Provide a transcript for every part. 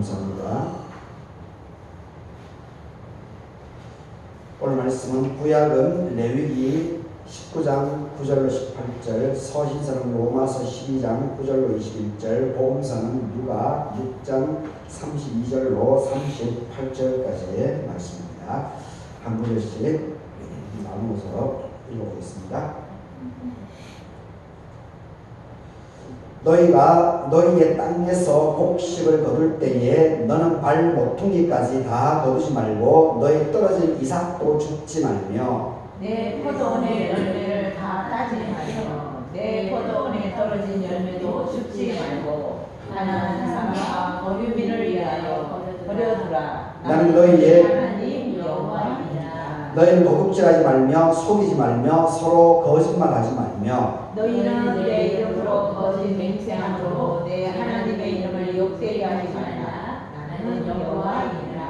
감사합니다. 오늘 말씀은 구약은 레위기 19장 9절로 18절, 서신서는 로마서 12장 9절로 21절, 복음서는 누가 6장 32절로 38절까지의 말씀입니다. 한 구절씩 나누어서 읽어보겠습니다. 너희가 너희의 땅에서 곡식을 거둘 때에 너는 발 모퉁이까지 다 거두지 말고 너희 떨어진 이삭도 줍지 말며 내 포도원의 열매를 다 따지 말며 내 포도원에 떨어진 열매도 줍지 말고 가난한 사람과 거류민을 위하여 버려두라. 나는 너희의 하나님 여호와이니라. 너희는 도둑질하지 말며 속이지 말며 서로 거짓말하지 말며 너희는 내 이름으로 거짓 맹세함으로 내 하나님의 이름을 욕되게 하지 말라. 나는 여호와이니라.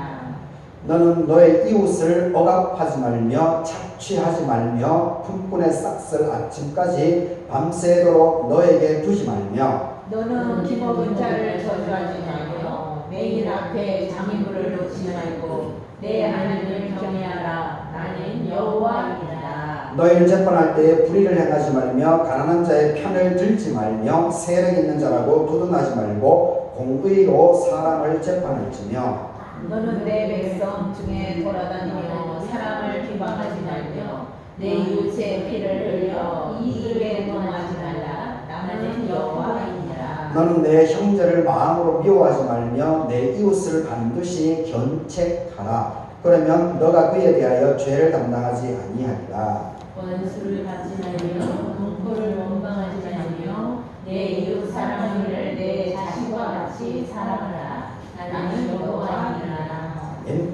너는 너의 이웃을 억압하지 말며 착취하지 말며 품꾼의 싹을 아침까지 밤새도록 너에게 두지 말며 너는 기먹은 자를 저주하지 말며 맹인 앞에 장애물을 놓지 말고 내 하나님을 경외하라. 나는 여호와이니라. 너희는 재판할 때에 불의를 행하지 말며 가난한 자의 편을 들지 말며 세력 있는 자라고 두둔하지 말고 공의로 사람을 재판할지며 너는 내 백성 중에 돌아다니며 사람을 비방하지 말며 내 이웃의 피를 흘려 이익에 동하지 말라. 나는 여호와이니라. 너는 내 형제를 마음으로 미워하지 말며 내 이웃을 반드시 견책하라. 그러면 너가 그에 대하여 죄를 담당하지 아니하리라. 원수를 받지 말며 공포를 원망하지 말며 내 이웃 사랑을 내 자신과 같이 사랑하라. 나는 여호와이니라.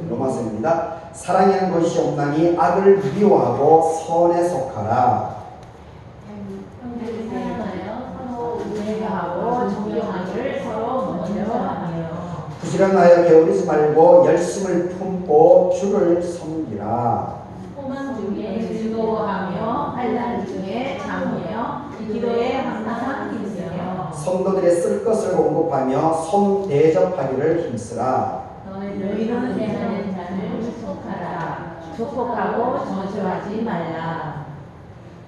로마서입니다. 사랑하는 것이 없나니 악을 미워하고 선에 속하라. 형제를 사랑하여 서로 우애하고 존경하기를 서로 먼저 하며 부지런하여 게으르지 말고 열심을 품고 주를 섬기라. 소망 중에 즐거워하며 환난 중에 잠으며 기도에 항상 힘쓰며 성도들의 쓸 것을 공급하며 손 대접하기를 힘쓰라. 너희는 대하는 자를 축복하라. 축복하고 저주하지 말라.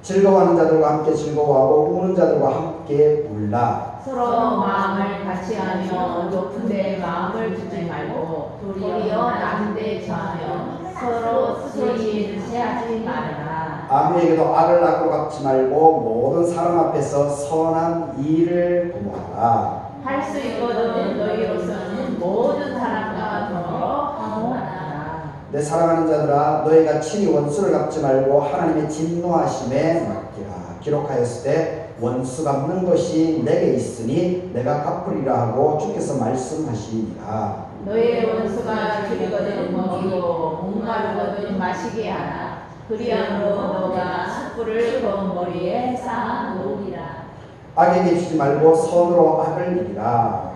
즐거워하는 자들과 함께 즐거워하고 우는 자들과 함께 울라. 서로 마음을 같이하며 높은 데 마음을 두지 말고 도리어 낮은 데 처하며 서로 스스로 제하지 말아라. 아무에게도 악을 악으로 갚지 말고 모든 사람 앞에서 선한 일을 도모하라. 할 수 있거든 너희로서는 모든 사람과 더불어 화목하라. 내 사랑하는 자들아 너희가 친히 원수를 갚지 말고 하나님의 진노하심에 맡기라. 기록하였을 때 원수 갚는 것이 내게 있으니 내가 갚으리라 하고 주께서 말씀하시니라. 너의 원수가 줄이거든 먹이고 목마르거든 마시게 하라. 그리함으로 너가 숯불을 그 머리에 쌓아 놓으리라. 악에게 주지 말고 선으로 악을 이기라.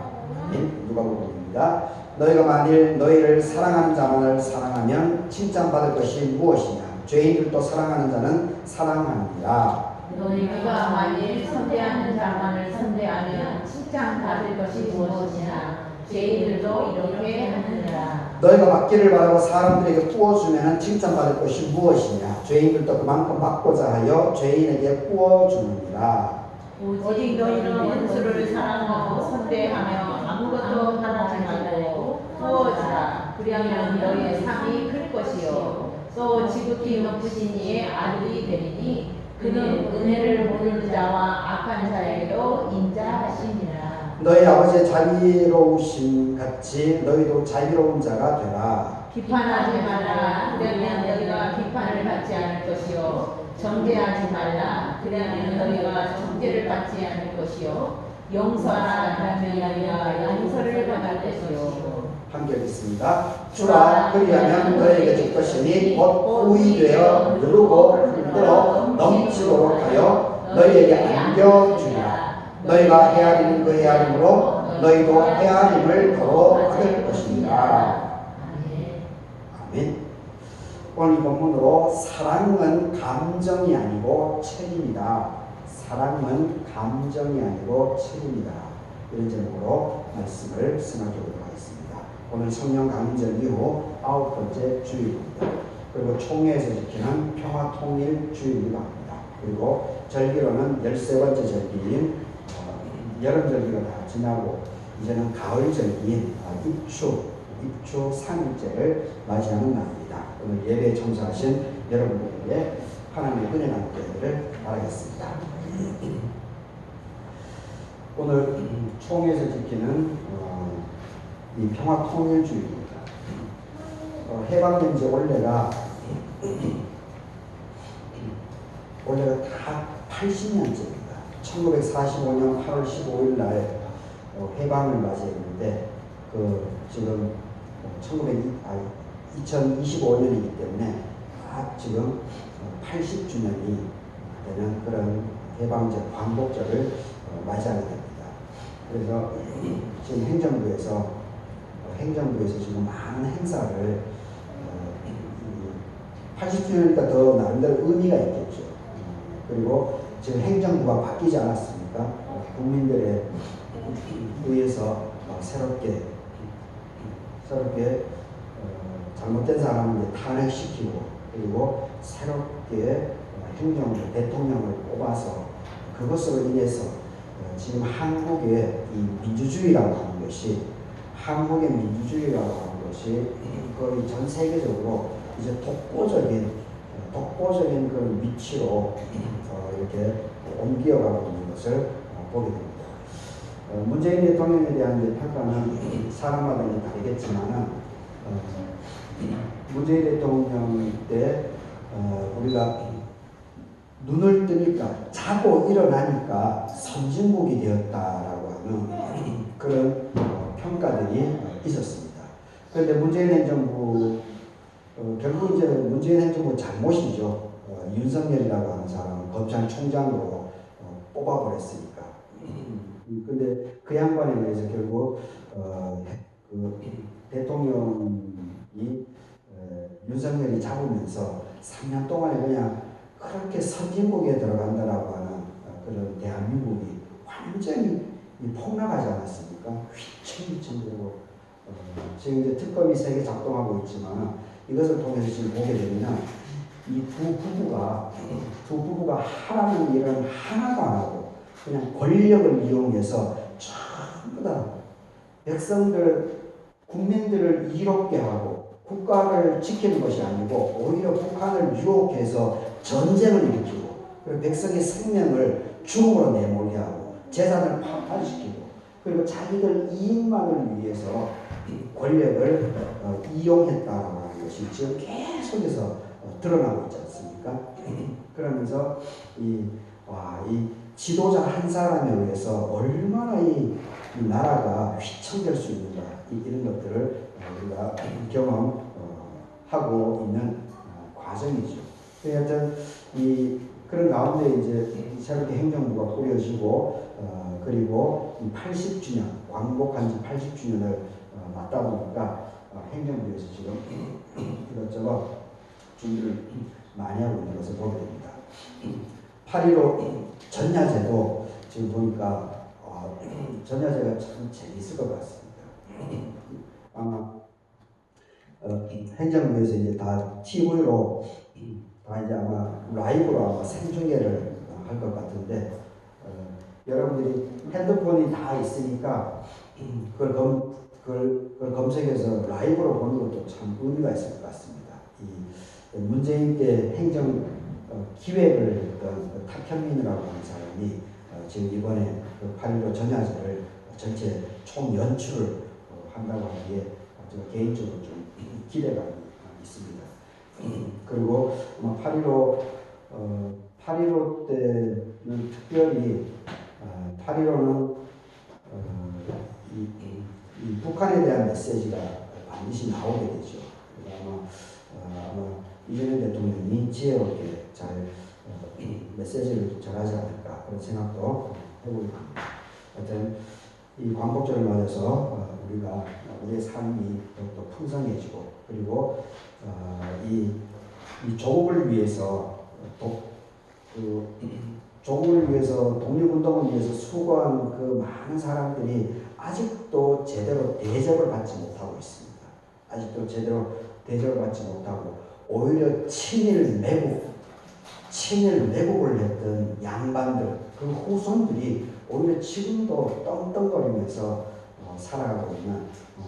누가복음입니다. 너희가 만일 너희를 사랑하는 자만을 사랑하면 칭찬받을 것이 무엇이냐? 죄인들도 사랑하는 자는 사랑하느니라. 너희가 만일 선대하는 자만을 선대하면 칭찬받을 것이 무엇이냐? 죄인들도 이렇게 하느니라. 너희가 받기를 바라고 사람들에게 부어주면 칭찬받을 것이 무엇이냐? 죄인들도 그만큼 받고자 하여 죄인에게 부어주느니라. 오직 너희는 원수를 사랑하고 선대하며 아무것도 하지 말고 부어주라. 그리하면 너희의 상이 클 것이요 또 지극히 높으신 이의 아들이 되리니 그는 은혜를 모르는 자와 악한 자에게도 인자하시니라. 너희 아버지의 자비로우심 같이 너희도 자비로운 자가 되라. 비판하지 말라. 그러면 너희가 비판을 받지 않을 것이요 정죄하지 말라. 그러면 너희가 정죄를 받지 않을 것이요 용서하라. 그러면 너희가 용서를 받을 것이요. 함께 읽겠습니다. 주라 그리하면 너희에게 줄 것이니 곧 후이 되어 누르고 흔들어 넘치도록 하여 너희에게 안겨주리라. 너희가 헤아리는 그 헤아림으로 너희도 헤아림을 더러 받을 것입니다. 아멘. 오늘 이 본문으로 사랑은 감정이 아니고 책임이다. 사랑은 감정이 아니고 책임이다. 이런 제목으로 말씀을 생각해 보도록 하겠습니다. 오늘 성령 강림절 이후 9번째 주일입니다. 그리고 총회에서 지키는 평화통일 주일이기도 합니다. 그리고 절기로는 13번째 절기인 여름절기가 다 지나고 이제는 가을절기인 입추 3일째를 맞이하는 날입니다. 오늘 예배에 참석하신 여러분들에게 하나님의 은혜가 있기를 바라겠습니다. 오늘 총회에서 지키는 이 평화통일주의입니다. 해방된 지 올해가 다 80년째입니다. 1945년 8월 15일 날 해방을 맞이했는데 지금 2025년이기 때문에 지금 80주년이 되는 그런 해방절, 광복절을 맞이하게 됩니다. 그래서 지금 행정부에서 지금 많은 행사를 80주년이니까 더 나름대로 의미가 있겠죠. 그리고 지금 행정부가 바뀌지 않았습니까? 국민들에 의해서 새롭게 잘못된 사람을 탄핵시키고 그리고 새롭게 행정부 대통령을 뽑아서 그것으로 인해서 지금 한국의 이 민주주의라고 하는 것이 거의 전 세계적으로 이제 독보적인 그런 위치로 이렇게 옮겨가고 있는 것을 보게 됩니다. 문재인 대통령에 대한 평가는 사람마다 다르겠지만은 문재인 대통령 때 우리가 눈을 뜨니까 자고 일어나니까 선진국이 되었다라고 하는 그런 평가들이 있었습니다. 그런데 문재인 행정부 결국 이제 문재인 행정부 잘못이죠. 윤석열이라고 하는 사람을 검찰총장으로 뽑아버렸으니까. 근데 그 양반에 의해서 결국 그 대통령이 윤석열이 잡으면서 3년 동안에 그냥 그렇게 선진국에 들어간다라고 하는 그런 대한민국이 완전히 폭락하지 않았습니까? 휘청휘청되고 지금 이제 특검이 세게 작동하고 있지만 이것을 통해서 지금 보게 되면 이 두 부부가 하라는 일은 하나도 안 하고 그냥 권력을 이용해서 전부 다 국민들을 이롭게 하고 국가를 지키는 것이 아니고 오히려 북한을 유혹해서 전쟁을 일으키고 그리고 백성의 생명을 죽음으로 내몰게 하고 재산을 파탄시키고 그리고 자기들 이익만을 위해서 권력을 이용했다라고 하는 것이 지금 계속해서 드러나고 있지 않습니까? 그러면서 이 지도자 한 사람에 의해서 얼마나 이 나라가 휘청될 수 있는가 이런 것들을 우리가 경험하고 있는 과정이죠. 하여튼 그런 가운데 이제 새롭게 행정부가 꾸려지고 그리고 80주년 광복한 지 80주년을 맞다 보니까 행정부에서 지금 이것저것 준비를 많이 하고 있는 것을 보게 됩니다. 8.15 전야제도 지금 보니까 전야제가 참 재미있을 것 같습니다. 아마 행정부에서 이제 다 TV로 다 이제 아마 라이브로 아마 생중계를 할 것 같은데 여러분들이 핸드폰이 다 있으니까 그걸 검색해서 라이브로 보는 것도 참 의미가 있을 것 같습니다. 이 문재인 때 행정 기획을 했던 탁현민이라고 하는 사람이 지금 이번에 8.15 전야제를 전체 총 연출을 한다고 하기에 제가 개인적으로 좀 기대가 있습니다. 그리고 8.15 때는 특별히 8.15는 이 북한에 대한 메시지가 반드시 나오게 되죠. 아마 이재명 대통령이 지혜롭게 잘 메시지를 전하지 않을까 그런 생각도 해보게 됩니다. 하여튼 이 광복절을 맞아서 우리의 삶이 더욱더 풍성해지고 그리고 이 조국을 위해서 독립운동을 위해서 수고한 그 많은 사람들이 아직도 제대로 대접을 받지 못하고 있습니다. 아직도 제대로 대접을 받지 못하고 오히려 친일 매국을 했던 양반들 그 후손들이 오히려 지금도 떵떵거리면서 살아가고 있는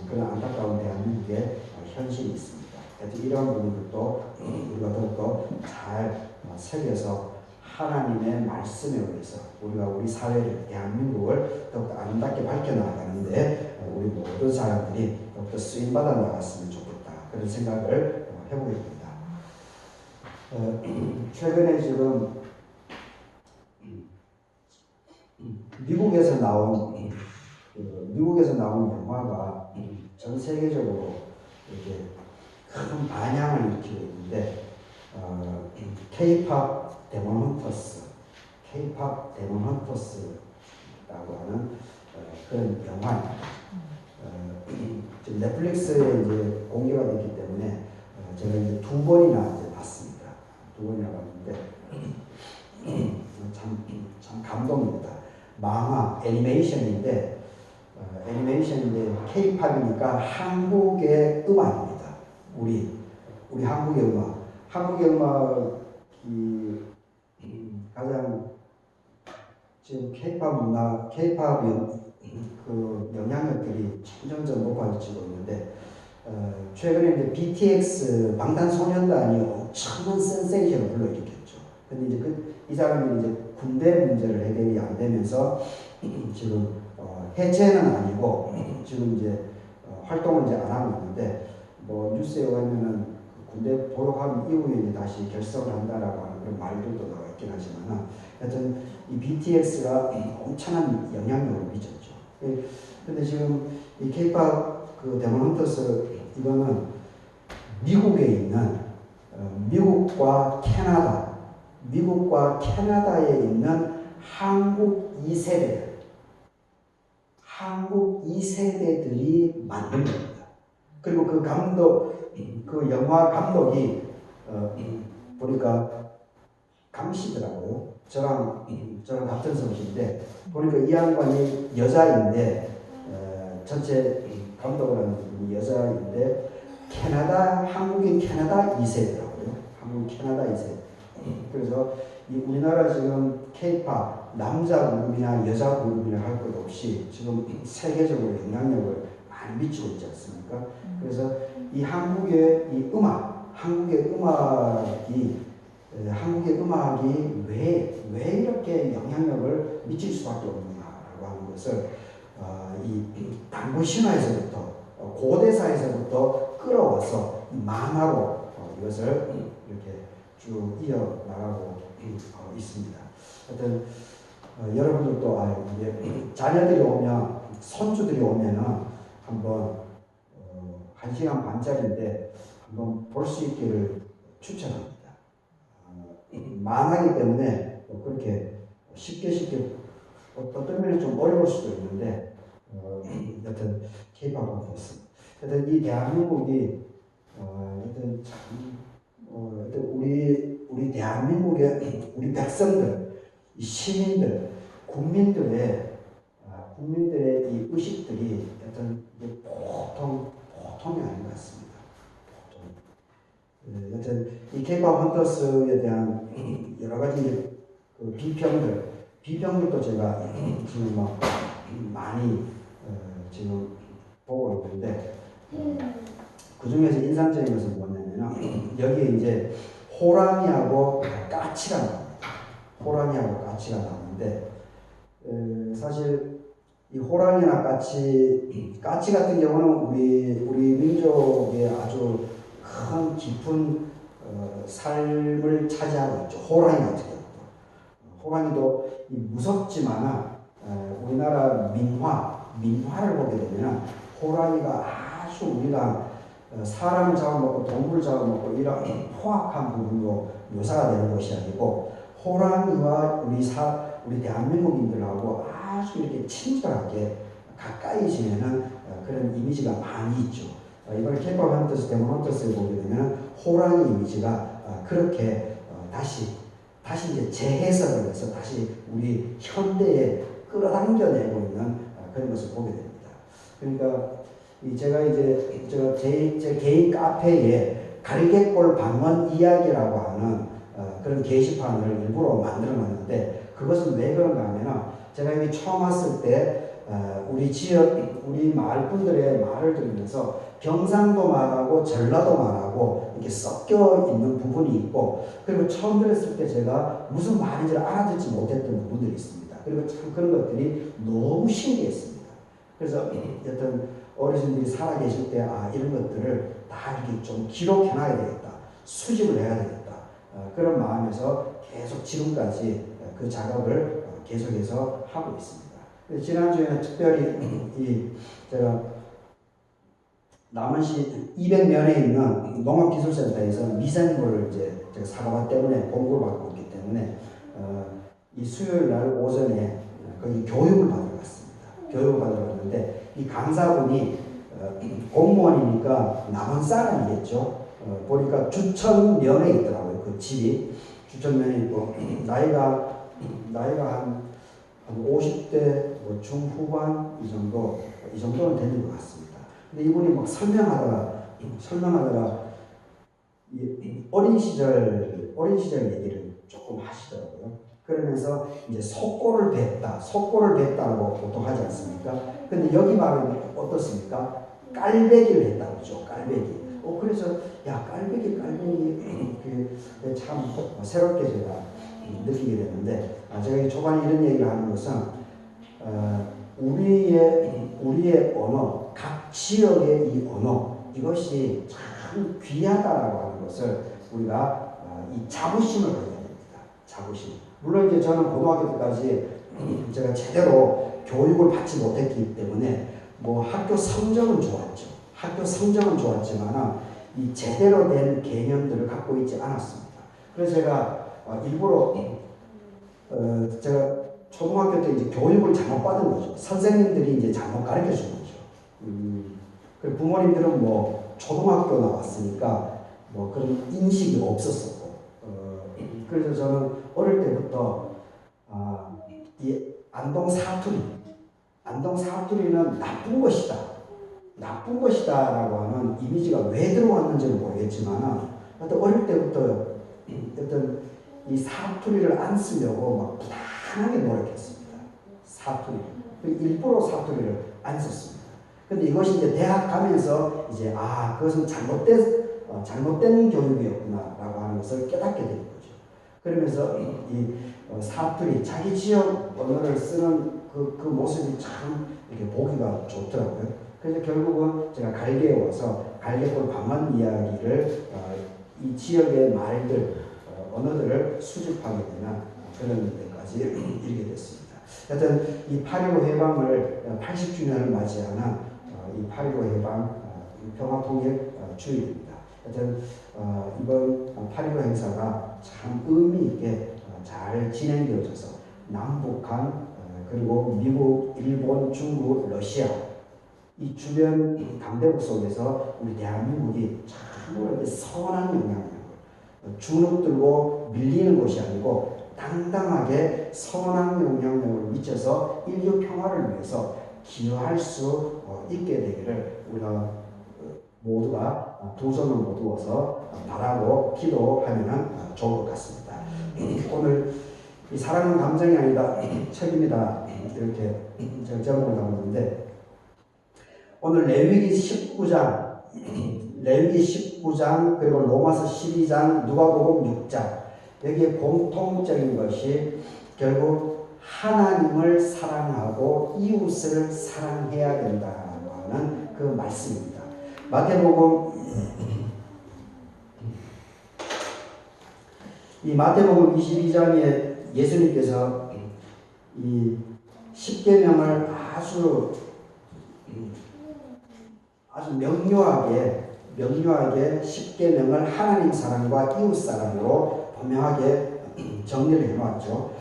그런 안타까운 대한민국의 현실이 있습니다. 하여튼 이런 부분들도 우리가 더욱더 잘 새겨서 하나님의 말씀에 의해서 우리가 우리 사회를 대한민국을 더욱더 아름답게 밝혀나가는데 우리 모든 사람들이 더욱더 쓰임받아 나갔으면 좋겠다 그런 생각을 해보게 됩니다. 최근에 지금 미국에서 나온 영화가 전 세계적으로 이렇게 큰 반향을 일으키고 있는데 K-pop 데몬 헌터스라고 하는 그런 영화입니다. 지금 넷플릭스에 이제 공개가 됐기 때문에 제가 이제 두 번이나 이제 봤습니다. 두 번이나 봤는데 참 감동입니다. 만화 애니메이션인데 K-팝이니까 한국의 음악입니다. 우리 한국의 음악. 한국의 음악이 가장 지금 K-팝 문화, K-팝 그 영향력들이 점점 높아지고 있는데 최근에 이제 BTS 방탄소년단이 엄청난 센세이션을 불러일으켰죠. 근데 이제 이 사람이 이제 군대 문제를 해결이 안 되면서 지금 해체는 아니고 지금 이제 활동을 이제 안 하고 있는데 뭐 뉴스에 의하면은 군대 보육한 이후에 이제 다시 결성을 한다라고 하는 그런 말들도 나와 있긴 하지만 하여튼 이 BTS가 엄청난 영향력을 미쳤죠. 근데 지금 이 K-pop 그 데몬 헌터스 이거는 미국에 있는 미국과 캐나다에 있는 한국 2세대들이 만든 겁니다. 그리고 그 영화 감독이 보니까 강씨더라고요. 저랑 같은 성씨인데 보니까 이 양반이 여자인데 전체 감독을 하는 분이 여자인데 한국인 캐나다 2세더라고요. 한국인 캐나다 2세. 그래서 이 우리나라 지금 K-pop 남자 그룹이나 여자 그룹이나 할 것 없이 지금 세계적으로 영향력을 많이 미치고 있지 않습니까? 그래서 이 한국의 음악이 왜 이렇게 영향력을 미칠 수밖에 없느냐라고 하는 것을 이 단군 신화에서부터 고대사에서부터 끌어와서 만화로 이것을 이렇게 쭉 이어나가고 있습니다. 하여튼 여러분들도 이제 자녀들이 오면 손주들이 오면은 한번 1시간 반짜리인데 한번 볼 수 있기를 추천합니다. 만화이기 때문에 그렇게 쉽게 어떤 면에 좀 어려울 수도 있는데 여튼 K-팝은 그렇습니다. 하여튼 이 대한민국이 하여튼 참 우리 대한민국의 우리 백성들, 시민들, 국민들의 이 의식들이 하여튼 보통이 아닌 것 같습니다. 여튼 이 K-팝 헌터스에 대한 여러 가지 그 비평들도 제가 지금 막 많이 지금 보고 있는데 그 중에서 인상적인 것은 뭐냐면은 여기에 이제 호랑이하고 까치가 나오는데 사실 이 호랑이나 까치 같은 경우는 우리 민족의 아주 큰 깊은 삶을 차지하고 있죠. 호랑이 같은 경우도 호랑이도 무섭지만 우리나라 민화를 보게 되면 호랑이가 아주 우리가 사람을 잡아먹고 동물을 잡아먹고 이런 포악한 부분으로 묘사가 되는 것이 아니고 호랑이와 우리 대한민국인들하고 아주 이렇게 친절하게 가까이 지내는 그런 이미지가 많이 있죠. 이번에 K-팝 헌터스, 데몬 헌터스를 보게 되면 호랑이 이미지가 그렇게 다시 이제 재해석을 해서 다시 우리 현대에 끌어당겨내고 있는 그런 것을 보게 됩니다. 그러니까 제가 이제 제 개인 카페에 갈개골 방언 이야기라고 하는 그런 게시판을 일부러 만들어 놨는데, 그것은 왜 그런가 하면은 제가 여기 처음 왔을 때 우리 지역, 우리 마을 분들의 말을 들으면서 경상도 말하고 전라도 말하고 이렇게 섞여 있는 부분이 있고, 그리고 처음 들었을 때 제가 무슨 말인지 알아듣지 못했던 부분들이 있습니다. 그리고 참 그런 것들이 너무 신기했습니다. 그래서 어떤 어르신들이 살아계실 때 이런 것들을 다 이렇게 좀 기록해놔야 되겠다, 수집을 해야 되겠다, 그런 마음에서 계속 지금까지 그 작업을 계속해서 하고 있습니다. 지난주에는 특별히 제가 남원시 200면에 있는 농업기술센터에서 미생물을 이제 제가 사과밭 때문에 공부를 받고 있기 때문에 이 수요일 날 오전에 거기 교육을 받으러 갔습니다. 교육을 받으러 갔는데 이 강사분이 공무원이니까 남원 사람이겠죠. 보니까 주천면에 있더라고요. 그 집이 주천면에 있고 나이가 한 50대 중후반 이 정도는 되는 것 같습니다. 근데 이분이 막 설명하다가 어린 시절 얘기를 조금 하시더라고요. 그러면서 이제 속골을 뱄다고 보통 하지 않습니까? 근데 여기 말은 어떻습니까? 깔배기를 했다고 그러죠. 깔배기. 그래서 깔배기 참 새롭게 제가 느끼게 됐는데, 제가 초반에 이런 얘기를 하는 것은 우리의 언어, 각 지역의 이 언어, 이것이 참 귀하다라고 하는 것을 우리가 이 자부심을 가져야 됩니다. 자부심. 물론 이제 저는 고등학교 때까지 제가 제대로 교육을 받지 못했기 때문에 학교 성적은 좋았지만 이 제대로 된 개념들을 갖고 있지 않았습니다. 그래서 제가 일부러 제가 초등학교 때 이제 교육을 잘못 받은 거죠. 선생님들이 이제 잘못 가르쳐 준 거죠. 그리고 부모님들은 초등학교 나왔으니까 그런 인식이 없었었고, 그래서 저는 어릴 때부터 이 안동 사투리는 나쁜 것이다라고 하는 이미지가 왜 들어왔는지는 모르겠지만, 어릴 때부터 어떤 이 사투리를 안 쓰려고 막 부단하게 노력했습니다. 일부러 사투리를 안 썼습니다. 근데 이것이 이제 대학 가면서 이제 그것은 잘못된 교육이었구나라고 하는 것을 깨닫게 된 거죠. 그러면서 이 사투리, 자기 지역 언어를 쓰는 그 모습이 참 이렇게 보기가 좋더라고요. 그래서 결국은 제가 갈개에 와서 갈개골 방언 이야기를 이 지역의 말들, 언어들을 수집하게 되는 그런 데까지 이르게 됐습니다. 하여튼 이 8.15 해방을 80주년을 맞이하는 이 8.15 해방 평화통일 주일입니다. 하여튼 이번 8.15 행사가 참 의미 있게 잘 진행되어져서 남북한 그리고 미국, 일본, 중국, 러시아 이 주변 강대국 속에서 우리 대한민국이 참으로 선한 영향력을 주눅들고 밀리는 것이 아니고 당당하게 선한 영향력을 미쳐서 인류 평화를 위해서 기여할 수 있게 되기를 우리가 모두가 두 손을 모두어서 바라고 기도하면 좋을 것 같습니다. 오늘 이 사랑은 감정이 아니다 책입니다. 이렇게 제목을 담았는데, 오늘 레위기 19장 그리고 로마서 12장 누가복음 6장, 여기에 공통적인 것이 결국 하나님을 사랑하고 이웃을 사랑해야 된다고 하는 그 말씀입니다. 마태복음 22장에 예수님께서 이 십계명을 아주 명료하게 십계명을 하나님 사랑과 이웃 사랑으로 분명하게 정리를 해놓았죠.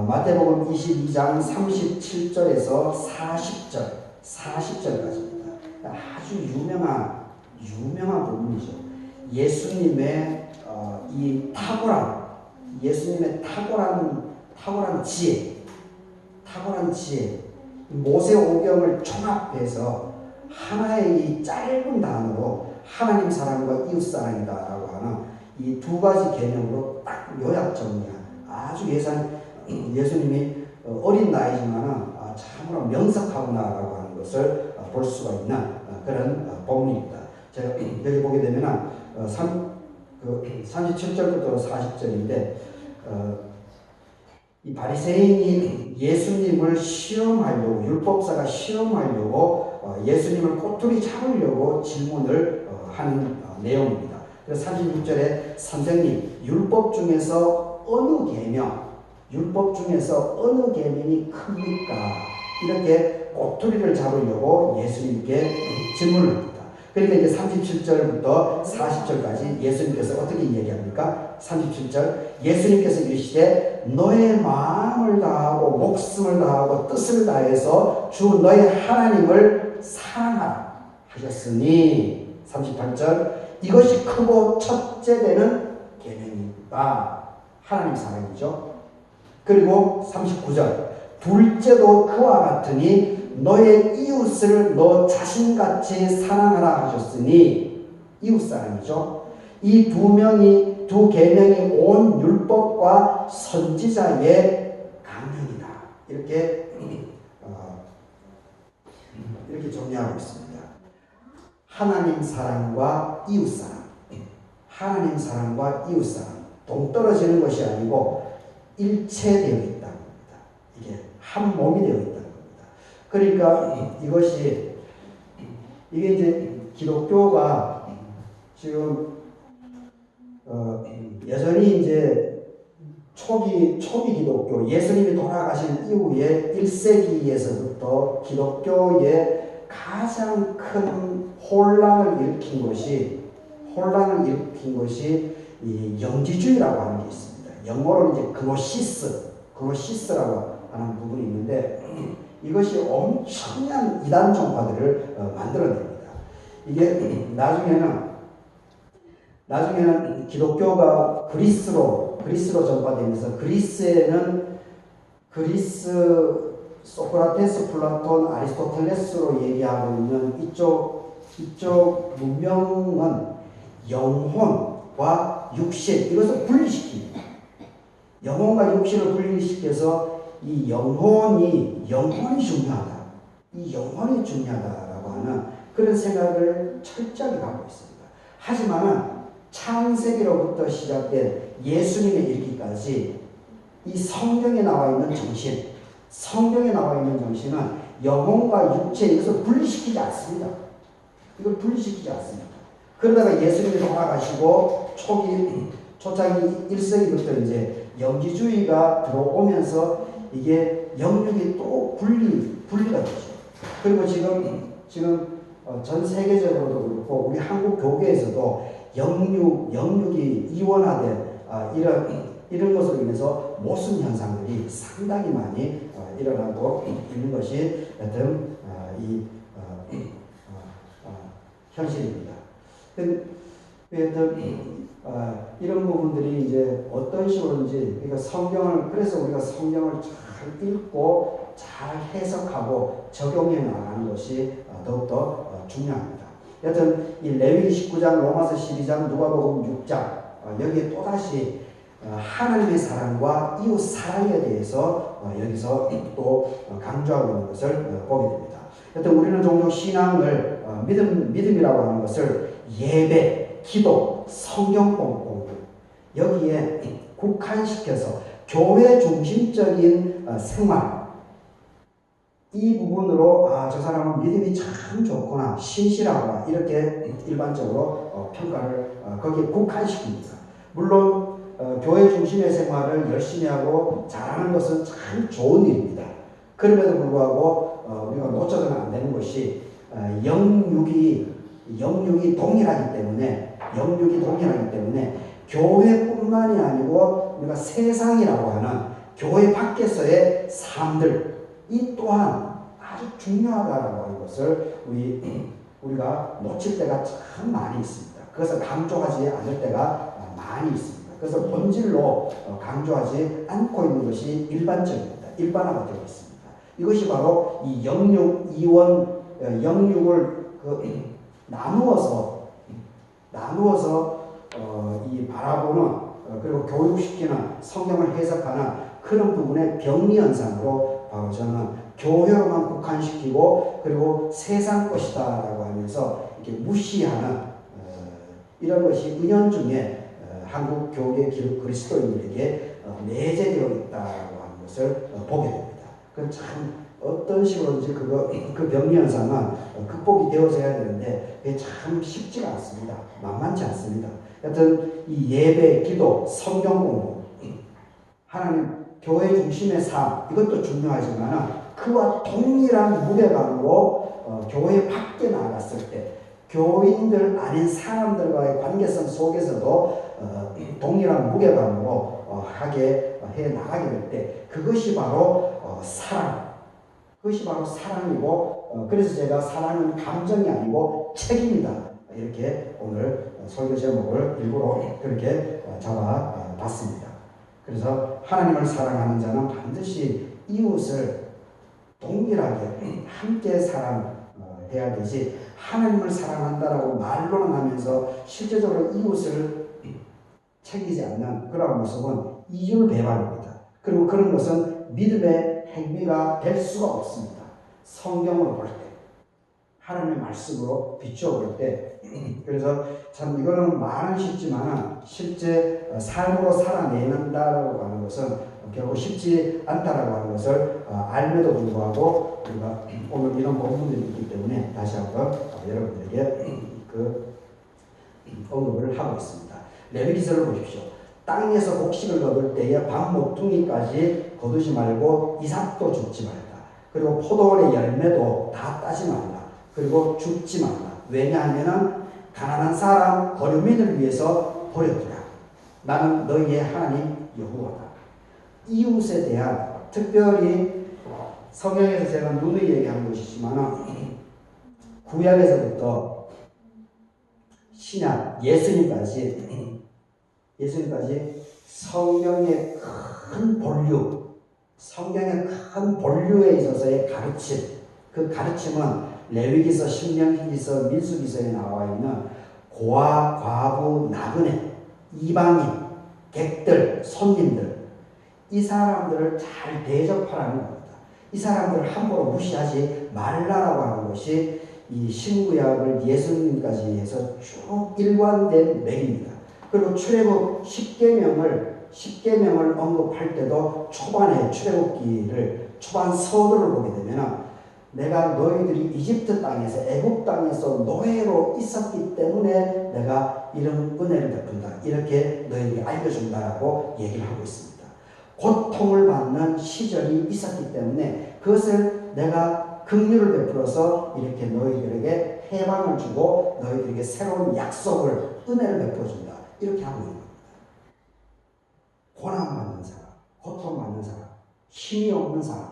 마태복음 22장 37절에서 40절까지입니다. 아주 유명한 부분이죠. 예수님의 이 탁월한 지혜, 모세오경을 종합해서 하나의 이 짧은 단어로 하나님 사랑과 이웃 사랑이다라고 하는 이 두 가지 개념으로 딱 요약 정리한 아주 예수님이 어린 나이지만은 참으로 명석하구나라고 하는 것을 볼 수가 있는 그런 본문입니다. 제가 여기 보게 되면은 37절부터 40절인데 이 바리새인이 예수님을 실험하려고 율법사가 실험하려고 예수님을 꼬투리 잡으려고 질문을 하는 내용입니다. 그래서 36절에 선생님 율법 중에서 어느 계명이 큽니까? 이렇게 꼬투리를 잡으려고 예수님께 질문을 합니다. 그러니까 이제 37절부터 40절까지 예수님께서 어떻게 얘기합니까? 37절 예수님께서 이르시되 너의 마음을 다하고 목숨을 다하고 뜻을 다해서 주 너의 하나님을 사랑하라 하셨으니 38절 이것이 크고 첫째 되는 계명이다. 하나님 사랑이죠. 그리고 39절 둘째도 그와 같으니 너의 이웃을 너 자신같이 사랑하라 하셨으니 이웃 사랑이죠. 이 두 계명이 온 율법과 선지자의 강령이다. 이렇게 정리하고 있습니다. 하나님 사랑과 이웃 사랑, 하나님 사랑과 이웃 사랑 동떨어지는 것이 아니고 일체되어 있다는 겁니다. 이게 한 몸이 되어 있다는 겁니다. 그러니까 이게 이제 기독교가 지금 여전히 이제 초기 기독교 예수님이 돌아가신 이후에 1세기에서부터 기독교의 가장 큰 혼란을 일으킨 것이 이 영지주의라고 하는 게 있습니다. 영어로 이제 그노시스라고 하는 부분이 있는데 이것이 엄청난 이단 종파들을 만들어냅니다. 이게 나중에는 기독교가 그리스로 전파되면서 그리스 소크라테스, 플라톤, 아리스토텔레스로 얘기하고 있는 이쪽 문명은 영혼과 육신 이것을 분리시킵니다. 영혼과 육신을 분리시켜서 이 영혼이 중요하다. 이 영혼이 중요하다라고 하는 그런 생각을 철저하게 갖고 있습니다. 하지만은 창세기로부터 시작된 예수님에 이르기까지 이 성경에 나와 있는 정신은 영혼과 육체 이것을 분리시키지 않습니다. 이걸 분리시키지 않습니다. 그러다가 예수님이 돌아가시고 초창기 1세기부터 이제 영지주의가 들어오면서 이게 영육이 또 분리가 되죠. 그리고 지금 전 세계적으로도 그렇고 우리 한국 교계에서도 영육이 이원화된 이런 것으로 인해서 모순 현상들이 상당히 많이 일어나고 있는 것이 여튼 현실입니다. 이런 부분들이 이제 어떤 식으로인지 그래서 우리가 성경을 잘 읽고 잘 해석하고 적용해 나가는 것이 더욱더 중요합니다. 여튼 이 레위기 19장, 로마서 12장, 누가복음 6장 여기에 또다시 하나님의 사랑과 이웃 사랑에 대해서 여기서 또 강조하고 있는 것을 보게 됩니다. 여튼 우리는 종종 신앙을 믿음이라고 하는 것을 예배, 기도, 성경 공부 여기에 국한시켜서 교회 중심적인 생활 이 부분으로 저 사람은 믿음이 참 좋구나 신실하구나 이렇게 일반적으로 평가를 거기에 국한시킵니다. 물론 교회 중심의 생활을 열심히 하고 잘하는 것은 참 좋은 일입니다. 그럼에도 불구하고 우리가 놓쳐서는 안 되는 것이 영육이 동일하기 때문에 교회뿐만이 아니고 우리가 세상이라고 하는 교회 밖에서의 삶들 이 또한 아주 중요하다라고 하는 것을 우리가 놓칠 때가 참 많이 있습니다. 그것을 강조하지 않을 때가 많이 있습니다. 그래서 본질로 강조하지 않고 있는 것이 일반적입니다. 일반화가 되어 있습니다. 이것이 바로 이 영육을 나누어서 이 바라보는 그리고 교육시키는 성경을 해석하는 그런 부분의 병리 현상으로 바로 저는 교회로만 국한시키고 그리고 세상 것이다라고 하면서 이렇게 무시하는 이런 것이 은연중에 한국 교계 그리스도인들에게 내재되어 있다고 하는 것을 보게 됩니다. 그 참 어떤 식으로든지 그 병리 현상은 극복이 되어져야 되는데 그게 참 쉽지가 않습니다. 만만치 않습니다. 여튼 이 예배, 기도, 성경 공부, 하나님 교회 중심의 삶 이것도 중요하지만 그와 동일한 무게감으로 교회 밖에 나갔을 때 교인들 아닌 사람들과의 관계성 속에서도 동일한 무게감으로 하게 해 나가게 될 때 그것이 바로 사랑. 그것이 바로 사랑이고 그래서 제가 사랑은 감정이 아니고 책임이다. 이렇게 오늘 설교 제목을 일부러 그렇게 잡아봤습니다. 그래서 하나님을 사랑하는 자는 반드시 이웃을 동일하게 함께 사랑해야 되지 하나님을 사랑한다라고 말로는 하면서 실제적으로 이웃을 챙기지 않는 그런 모습은 이율배반입니다. 그리고 그런 것은 믿음의 행위가 될 수가 없습니다. 성경으로 볼 때, 하나님의 말씀으로 비추어 볼 때, 그래서 참 이거는 말은 쉽지만 실제 삶으로 살아내는다라고 하는 것은 결국 쉽지 않다라고 하는 것을 알면도 불구하고 우리가 오늘 이런 본문들이 있기 때문에 다시 한번 여러분들에게 그 언급을 하고 있습니다. 레위기서를 보십시오. 땅에서 곡식을 거둘 때에 밥 모퉁이까지 거두지 말고 이삭도 줍지 말라. 그리고 포도원의 열매도 다 따지 말라. 그리고 줍지 말라. 왜냐하면 가난한 사람 거류민을 위해서 버려두라. 나는 너희의 하나님 여호와다. 이웃에 대한 특별히 성경에서 제가 누누이 얘기하는 것이지만 구약에서부터 신약 예수님까지 성경의 큰 본류에 있어서의 가르침, 그 가르침은 레위기서, 신명기서, 민수기서에 나와 있는 고아, 과부, 나그네, 이방인, 객들, 손님들 이 사람들을 잘 대접하라는 겁니다. 이 사람들을 함부로 무시하지 말라라고 하는 것이 이 신구약을 예수님까지 해서 쭉 일관된 맥입니다. 그리고 출애굽 10계명을 언급할 때도 초반에 출애굽기를 초반 서두를 보게 되면 내가 너희들이 이집트 땅에서 애굽 땅에서 노예로 있었기 때문에 내가 이런 은혜를 베푼다. 이렇게 너희에게 알려준다라고 얘기를 하고 있습니다. 고통을 받는 시절이 있었기 때문에 그것을 내가 긍휼을 베풀어서 이렇게 너희들에게 해방을 주고 너희들에게 새로운 약속을 은혜를 베풀어준다. 이렇게 하고 있는 겁니다. 고난받는 사람, 고통받는 사람, 힘이 없는 사람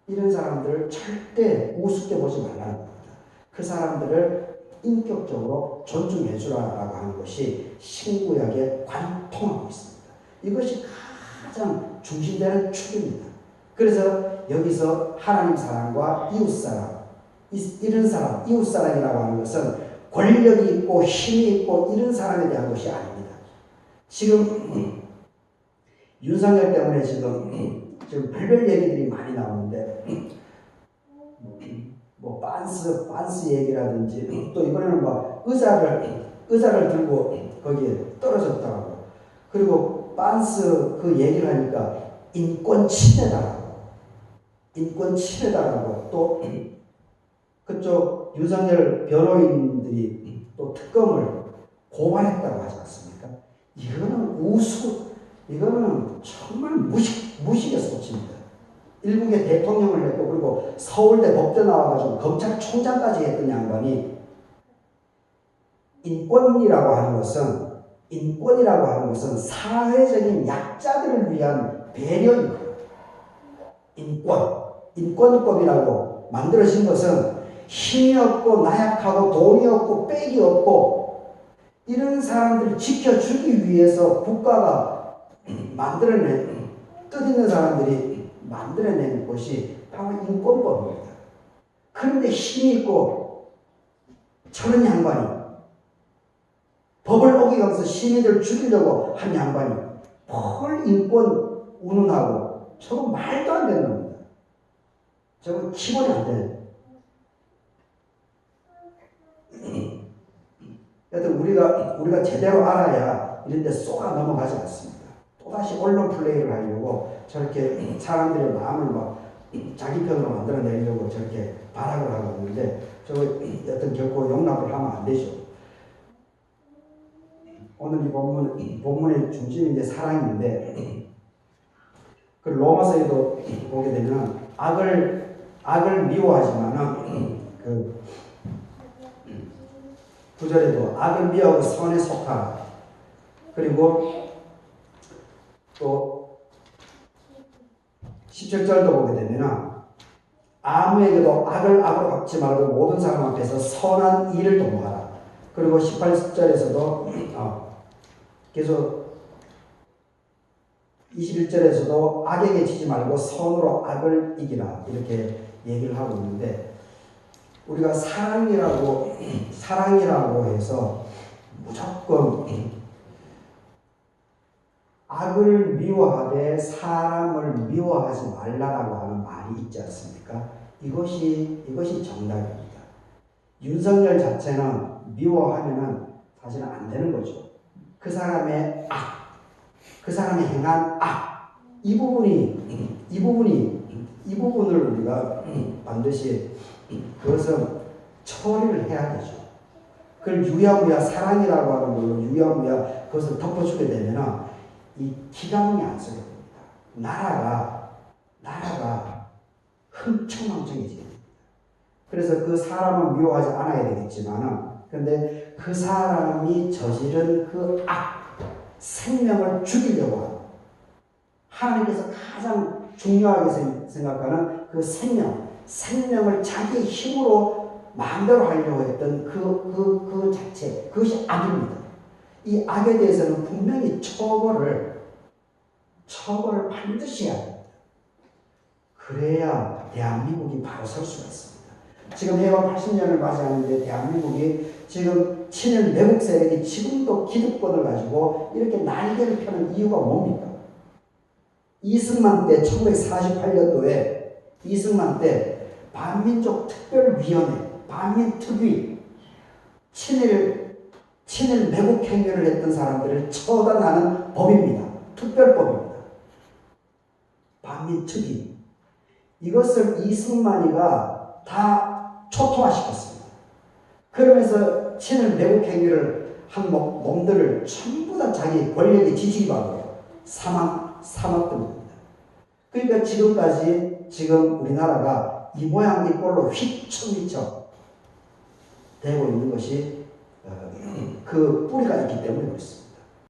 이런 사람들을 절대 우습게 보지 말라는 겁니다. 그 사람들을 인격적으로 존중해 주라라고 하는 것이 신구약에 관통하고 있습니다. 이것이 가장 중심되는 축입니다. 그래서 여기서 하나님 사랑과 이웃 사랑, 이런 사람, 이웃 사랑이라고 하는 것은 권력이 있고 힘이 있고 이런 사람에 대한 것이 아닙니다. 지금 윤석열 때문에 지금 별별 얘기들이 많이 나오는데 뭐 빤스 얘기라든지 또 이번에는 뭐 의자를 들고 거기에 떨어졌다고 그리고 빤스 그 얘기를 하니까 인권 침해다라고 또 그쪽 윤석열 변호인들이 또 특검을 고발했다고 하지 않습니까? 이거는 정말 무식의 소치입니다. 일국의 대통령을 했고 그리고 서울대 법대 나와가지고 검찰총장까지 했던 양반이 인권이라고 하는 것은 사회적인 약자들을 위한 배려입니다. 인권법이라고 만들어진 것은 힘이 없고 나약하고 돈이 없고 빽이 없고 이런 사람들을 지켜주기 위해서 국가가 만들어낸 뜻 있는 사람들이 만들어낸 것이 바로 인권법입니다. 그런데 힘이 있고 저런 양반이 법을 어기면서 시민들 죽이려고 한 양반이 헐 인권 운운하고 저거 말도 안 되는 겁니다. 저거 기본이 안 돼요. 여튼 우리가 제대로 알아야 이런 데 쏘아 넘어가지 않습니다. 또다시 언론 플레이를 하려고 저렇게 사람들의 마음을 막 자기 편으로 만들어내려고 저렇게 발악을 하고 있는데 저거 여튼 결코 용납을 하면 안 되죠. 오늘 이 본문의 중심이 이제 사랑인데 그 로마서에도 보게 되면 악을 미워하지만은 그 9절에도 악을 미워하고 선에 속하라. 그리고 또 17절도 보게 되면 아무에게도 악을 악으로 갚지 말고 모든 사람 앞에서 선한 일을 도모하라. 그리고 18절에서도 계속 21절에서도 악에게 지지 말고 선으로 악을 이기라. 이렇게 얘기를 하고 있는데 우리가 사랑이라고 해서 무조건 악을 미워하되 사람을 미워하지 말라라고 하는 말이 있지 않습니까? 이것이 정답입니다. 윤석열 자체는 미워하면은 사실은 안 되는 거죠. 그 사람의 악, 그 사람이 행한 악, 이 부분을 우리가 반드시 그것은 처리를 해야 되죠. 그걸 유야무야 사랑이라고 하는 걸로 유야무야 그것을 덮어주게 되면 이 기강이 안 쓰게 됩니다. 나라가 흥청망청해집니다. 그래서 그 사람은 미워하지 않아야 되겠지만은 근데 그 사람이 저지른 그 악, 생명을 죽이려고 하는 하나님께서 가장 중요하게 생각하는 그 생명을 자기 힘으로 마음대로 하려고 했던 그 자체, 그것이 악입니다. 이 악에 대해서는 분명히 처벌을 반드시 해야 됩니다. 그래야 대한민국이 바로 설 수가 있습니다. 지금 해방 80년을 맞이하는데 대한민국이 지금 친일 매국 세력이 지금도 기득권을 가지고 이렇게 날개를 펴는 이유가 뭡니까? 이승만 때 1948년도에 이승만 때 반민족 특별위원회, 반민특위, 친일 매국 행위를 했던 사람들을 처단하는 법입니다. 특별법입니다. 반민특위. 이것을 이승만이가 다 초토화시켰습니다. 그러면서 친일 매국 행위를 한 놈들을 전부 다 자기 권력의 지지기반으로 삼았던 겁니다. 그러니까 지금 우리나라가 이 모양 이 꼴로 휘청휘청 되고 있는 것이 그 뿌리가 있기 때문에 그렇습니다.